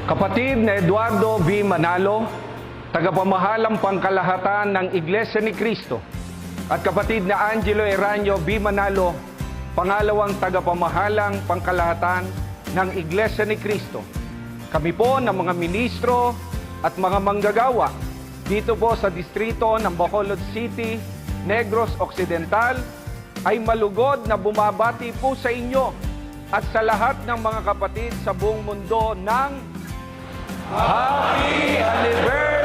Kapatid na Eduardo V. Manalo, tagapamahalang pangkalahatan ng Iglesia ni Cristo, at kapatid na Angelo Eranio V. Manalo, pangalawang tagapamahalang pangkalahatan ng Iglesia ni Cristo. Kami po ng mga ministro at mga manggagawa dito po sa distrito ng Bacolod City, Negros Occidental, ay malugod na bumabati po sa inyo at sa lahat ng mga kapatid sa buong mundo ng Happy Anniversary!